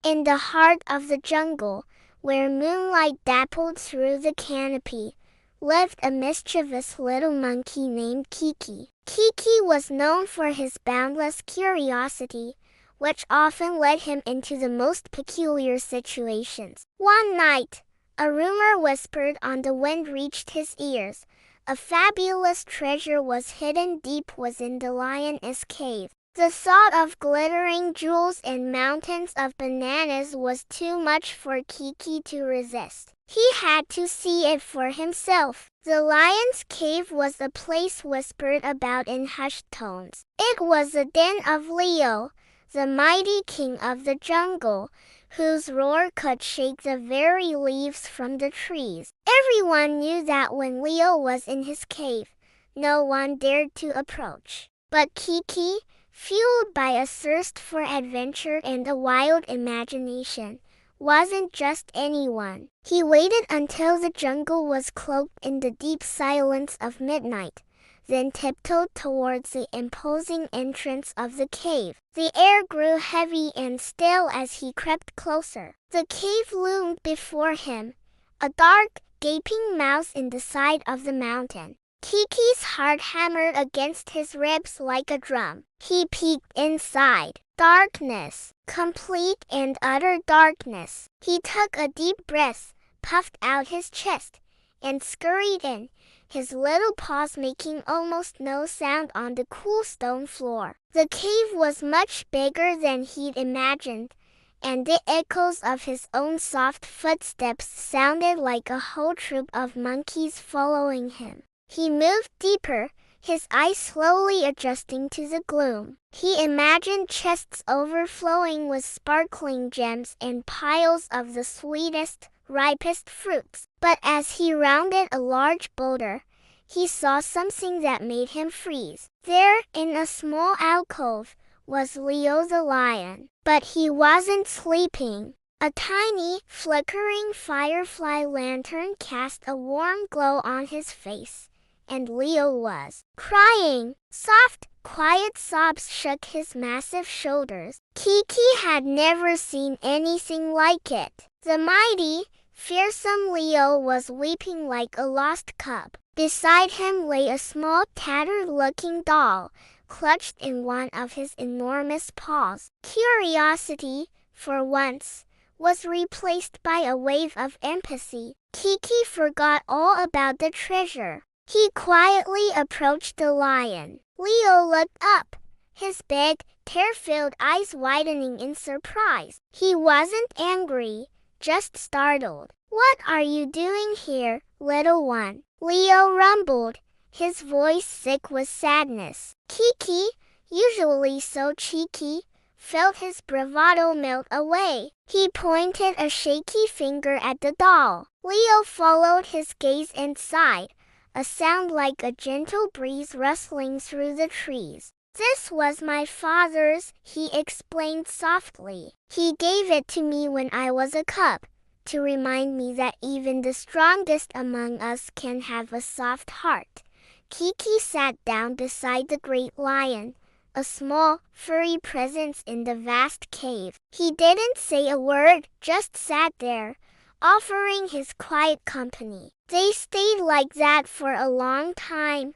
In the heart of the jungle, where moonlight dappled through the canopy, lived a mischievous little monkey named Kiki. Kiki was known for his boundless curiosity, which often led him into the most peculiar situations. One night, a rumor whispered on the wind reached his ears. A fabulous treasure was hidden deep within the lioness cave. The thought of glittering jewels and mountains of bananas was too much for Kiki to resist. He had to see it for himself. The lion's cave was a place whispered about in hushed tones. It was the den of Leo, the mighty king of the jungle, whose roar could shake the very leaves from the trees. Everyone knew that when Leo was in his cave, no one dared to approach. But Kiki, fueled by a thirst for adventure and a wild imagination, wasn't just anyone. He waited until the jungle was cloaked in the deep silence of midnight, then tiptoed towards the imposing entrance of the cave. The air grew heavy and still as he crept closer. The cave loomed before him, a dark, gaping mouth in the side of the mountain. Kiki's heart hammered against his ribs like a drum. He peeked inside. Darkness, complete and utter darkness. He took a deep breath, puffed out his chest, and scurried in, his little paws making almost no sound on the cool stone floor. The cave was much bigger than he'd imagined, and the echoes of his own soft footsteps sounded like a whole troop of monkeys following him. He moved deeper, his eyes slowly adjusting to the gloom. He imagined chests overflowing with sparkling gems and piles of the sweetest, ripest fruits. But as he rounded a large boulder, he saw something that made him freeze. There, in a small alcove, was Leo the lion. But he wasn't sleeping. A tiny, flickering firefly lantern cast a warm glow on his face, and Leo was crying. Soft, quiet sobs shook his massive shoulders. Kiki had never seen anything like it. The mighty, fearsome Leo was weeping like a lost cub. Beside him lay a small, tattered-looking doll, clutched in one of his enormous paws. Curiosity, for once, was replaced by a wave of empathy. Kiki forgot all about the treasure. He quietly approached the lion. Leo looked up, his big, tear-filled eyes widening in surprise. He wasn't angry, just startled. "What are you doing here, little one?" Leo rumbled, his voice thick with sadness. Kiki, usually so cheeky, felt his bravado melt away. He pointed a shaky finger at the doll. Leo followed his gaze and sighed, a sound like a gentle breeze rustling through the trees. "This was my father's," he explained softly. "He gave it to me when I was a cub, to remind me that even the strongest among us can have a soft heart." Kiki sat down beside the great lion, a small, furry presence in the vast cave. He didn't say a word, just sat there, offering his quiet company. They stayed like that for a long time,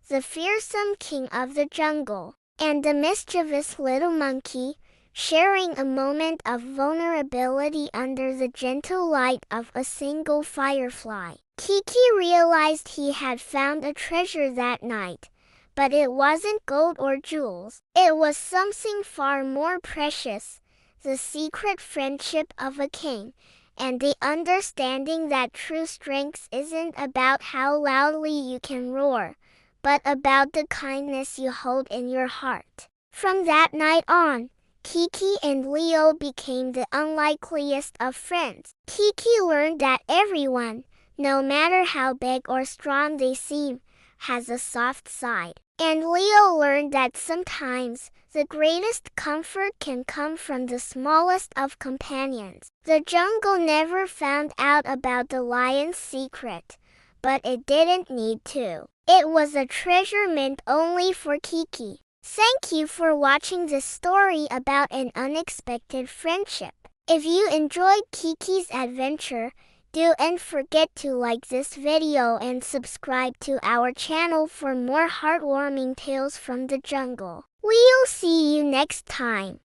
the fearsome king of the jungle, and the mischievous little monkey, sharing a moment of vulnerability under the gentle light of a single firefly. Kiki realized he had found a treasure that night, but it wasn't gold or jewels. It was something far more precious, the secret friendship of a king, and the understanding that true strength isn't about how loudly you can roar, but about the kindness you hold in your heart. From that night on, Kiki and Leo became the unlikeliest of friends. Kiki learned that everyone, no matter how big or strong they seem, has a soft side. And Leo learned that sometimes the greatest comfort can come from the smallest of companions. The jungle never found out about the lion's secret, but it didn't need to. It was a treasure meant only for Kiki. Thank you for watching this story about an unexpected friendship. If you enjoyed Kiki's adventure, don't forget to like this video and subscribe to our channel for more heartwarming tales from the jungle. We'll see you next time.